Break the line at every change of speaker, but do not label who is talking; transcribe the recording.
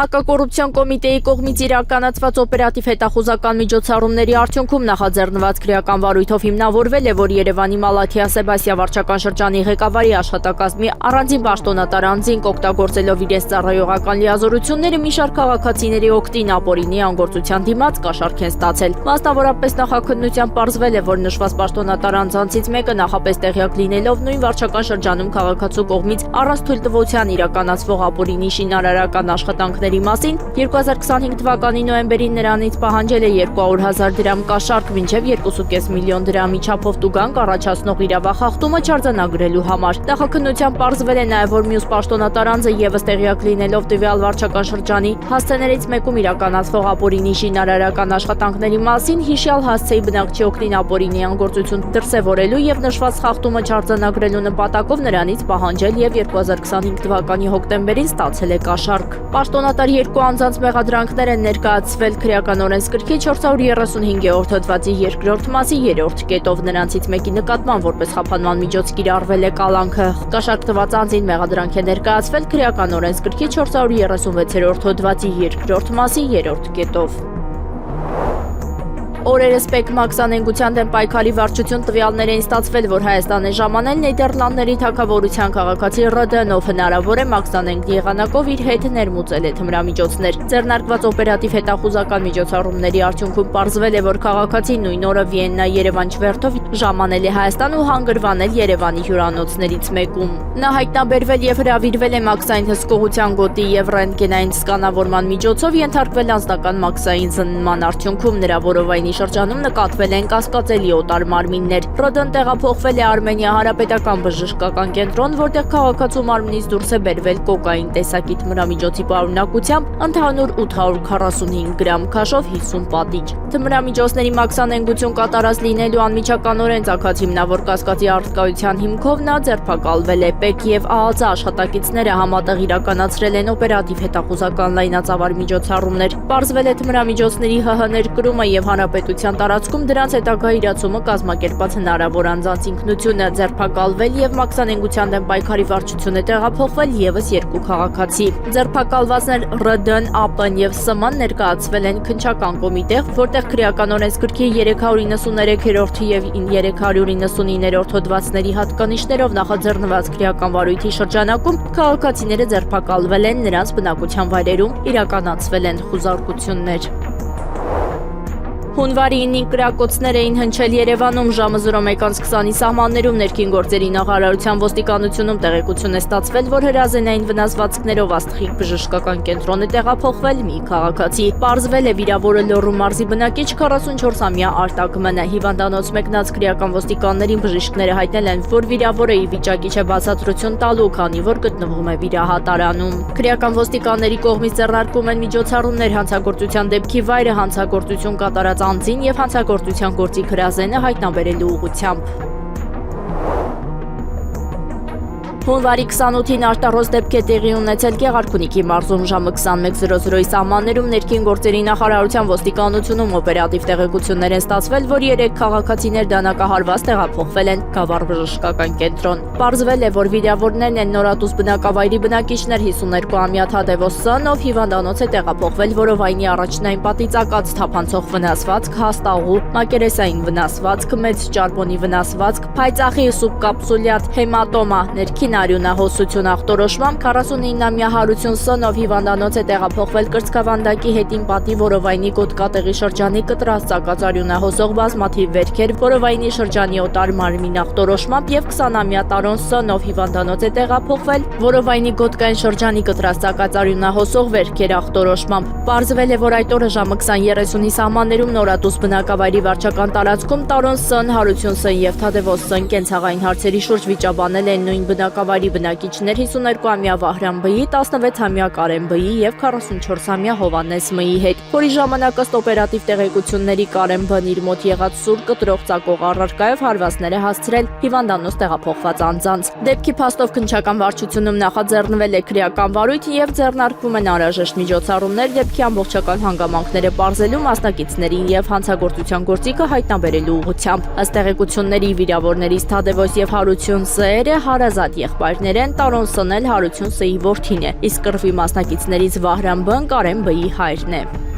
Հակակոռուպցիոն կոմիտեի կողմից իրականացված օպերատիվ հետախուզական միջոցառումների արդյունքում նախաձեռնված քրեական վարույթով հիմնավորվել է, որ Երևանի Մալաթիա Սեբաստիա վարչական շրջանի ղեկավարի աշխատակազմի առանձին պաշտոնատար անձինք օգտագործելով իրենց ծառայողական լիազորությունները մի շարք քաղաքացիների օգտին ապօրինի անգործության դիմաց կաշառք են ստացել։ Մասնավորապես նախաքննությամբ պարզվել է, որ նշված պաշտոնատար անձանցից մեկը նախապես տեղյակ լինելով նույն վարչական շրջանում քաղաքացու կողմից առանց թույլտվության իրականացվող ապօրինի շինարարական աշխատանքների մասին 2025 թվականի նոյեմբերին նրանից պահանջել է 200,000 դրամ կաշառք մինչև 2.5 միլիոն դրամի չափով տուգանք առաջացնող իրավախախտումը չարձանագրելու համար։ Նախաքննությամբ պարզվել է նաև, որ մյուս պաշտոնատար անձը ևս տեղյակ լինելով տվյալ վարչական շրջանի հասցեներից մեկում իրականացվող ապօրինի շինարարական աշխատանքների մասին հիշյալ հասցեի բնակչի օգտին ապօրինի անգործություն դրսևորելու եւ նշված խախտումը չարձանագրելու նպատակով նրանից պահանջել եւ 2025 թվականի հոկտեմբերին ստացել է կաշառք։ Պաշտոնատար երկու անձանց մեղադրանքներ են ներկայացվել քրեական օրենսգրքի 435-րդ հոդվածի 2-րդ մասի 3-րդ կետով նրանցից մեկի նկատմամբ որպես խափանման միջոց կիրառվել է կալանքը։ Կաշառք տված անձին մեղադրանք է ներկայացվել քրեական օրենսգրքի 436-րդ հոդվածի 2-րդ մասի 3-րդ կետով։ Օրերս ՊԵԿ մաքսանենգության դեմ պայքարի վարչություն տվյալներ էին ստացվել, որ Հայաստան է ժամանել Նիդերլանդների թագավորության քաղաքացի ՌԴ-ն, ով հնարավոր է մաքսանենգ եղանակով իր հետ ներմուծել է թմրամիջոցներ։ Ձեռնարկված օպերատիվ հետախուզական միջոցառումների արդյունքում պարզվել է, որ քաղաքացին նույն օրը Վիեննա-Երևան չվերթով ժամանել է Հայաստան ու հանգրվանել Երևանի հյուրանոցներից մեկում։ Նա հայտնաբերվել եւ հրավիրվել է մաքսային հսկողության գոտի եւ ռենտգենային սկանավորման միջոցով ենթարկվել անձնական մաքսային զննման արդյունքում նրա որովայնի շրջանում նկատվել են կասկածելի օտար մարմիններ։ ՌԴ-ն տեղափոխվել է Արմենիա Հանրապետական բժշկական կենտրոն, որտեղ քաղաքացու մարմնից դուրս է բերվել կոկային տեսակի թմրամիջոցի պարունակությամբ ընդհանուր 845 գրամ, քաշով 50 պատիճ։ Թմրամիջոցների մաքսանենգություն կատարած լինելու անմիջականորեն ծագած հիմնավոր կասկածի առարկայության հիմքով նա ձերբակալվել է։ ՊԵԿ եւ ԱԱԾ աշխատակիցները համատեղ իրականացրել են օպերատիվ հետախուզական լայնածավալ միջոցառումներ։ Պարզվել է թմրամիջոցների ՀՀ ներկրումը եւ հանրապետության տարածքում դրանց հետագա իրացումը կազմակերպած հնարավոր անձանց ինքնությունը, ձերբակալվել եւ մաքսանենգության դեմ պայքարի վարչություն է տեղափոխվել եւս երկու քաղաքացի։ Ձերբակալվածներ ՌԴ-ն, ԱՊ-ն եւ ՍՄ-ն ներկայացվել են քննչական կոմիտե, որտեղ քրեական օրենսգրքի 393-րդ եւ 399-րդ հոդվածների հատկանիշներով նախաձեռնված քրեական վարույթի շրջանակում քաղաքացիները ձերբակալվել են, նրանց բնակության վայրերում իրականացվել են խուզարկություններ։ Հունվարի 9-ին կրակոցներ էին հնչել Երևանում ժամը 01:20-ի սահմաններում ներքին գործերի նախարարության ոստիկանությունում տեղեկություն է ստացվել, որ հրազենային վնասվածքներով Աստղիկ բժշկական կենտրոն է տեղափոխվել մի քաղաքացի։ Պարզվել է վիրավորը Լոռու մարզի բնակիչ 44-ամյա Արտակ Մ-ը։ Հիվանդանոց մեկնած քրեական ոստիկաններին բժիշկները հայտնել են, որ վիրավորը ի վիճակի չէ բացատրություն տալու, քանի որ գտնվում է վիրահատարանում։ Քրեական ոստիկանների կողմից ձեռնարկվում են միջոցառումներ հանցագործության դեպքի վայրը, հանցագործություն կատարած անձին եւ հանցագործության գործի հրազենը հայտնաբերելու ուղղությամբ։ Հունվարի 28-ին արտարոց դեպք է տեղի ունեցել Գեղարքունիքի մարզում ժամը 21:00-ի սահմաններում ներքին գործերի նախարարության ոստիկանությունում օպերատիվ տեղեկություններ են ստացվել, որ 3 քաղաքացիներ դանակահարված տեղափոխվել են Գավառ բժշկական կենտրոն։ Պարզվել է, որ վիրավորներն են նորատուս բնակավայրի բնակիչներ 52-ամյա Թադևոս Ս-ն, ով հիվանդանոց է տեղափոխվել որովայնի առաջնային պատի ծակած թափանցող վնասվածք, հաստաղու, մակերեսային վնասվածք, մեծ ճարպոնի վնասվածք, փայծաղի սուբկապսուլյատ հեմատոմա, ներքին արյունահոսություն ախտորոշմամբ 49-ամյա Հարություն Ս-ն, ով հիվանդանոց է տեղափոխվել Կրծքավանդակի հետին պատի որովայնի Գոտկատեղի շրջանի կտրած ծակած արյունահոսող բազմաթիվ վերքեր, որովայնի շրջանի օտար մարմին ախտորոշմամբ եւ 20-ամյա Տարոն Ս-ն, ով հիվանդանոց է տեղափոխվել որովայնի Գոտկային շրջանի կտրած ծակած արյունահոսող վերքեր ախտորոշմամբ։ Պարզվել է, որ այդ օրը ժամը 20:30-ի սահմաններում նորատուս բնակավայրի վարչական տարածքում Տարոն Ս-ն, Հարություն Ս-ն եւ Թադևոս Ս-ն կենցաղային հարցերի շուրջ վիճաբանել են նույն բնակավայրի բնակիչներ 52-ամյա Վահրամ Բ-ի, 16-ամյա Կարեն Բ-ի եւ 44-ամյա Հովանես Մ-ի հետ, որի ժամանակ ըստ օպերատիվ տեղեկությունների Կարեն Բ-ն իր մոտ եղած սուր կտրող ծակող առարկայով հարվածներ է հասցրել հիվանդանոց տեղափոխված անձանց։ Դեպքի փաստով քննչական վարչությունում նախաձեռնվել է քրեական վարույթ եւ ձեռնարկվում են անհրաժեշտ միջոցառումներ դեպքի ամբողջական հանգամանքները պարզելու, մասնակիցներին եւ հանցագործության գործիքը հայտնաբերելու ուղղությամբ։ Ըստ տեղեկությունների վիրավորներից Թադևոս եւ Հարություն Ս-երը հարազատ եղբայրներ են, Տարոն Սնել Հարություն Ս-ի որդին է, իսկ կռվի մասնակիցներից Վահրամ Բ-ն Կարեն Բ-ի հայրն է։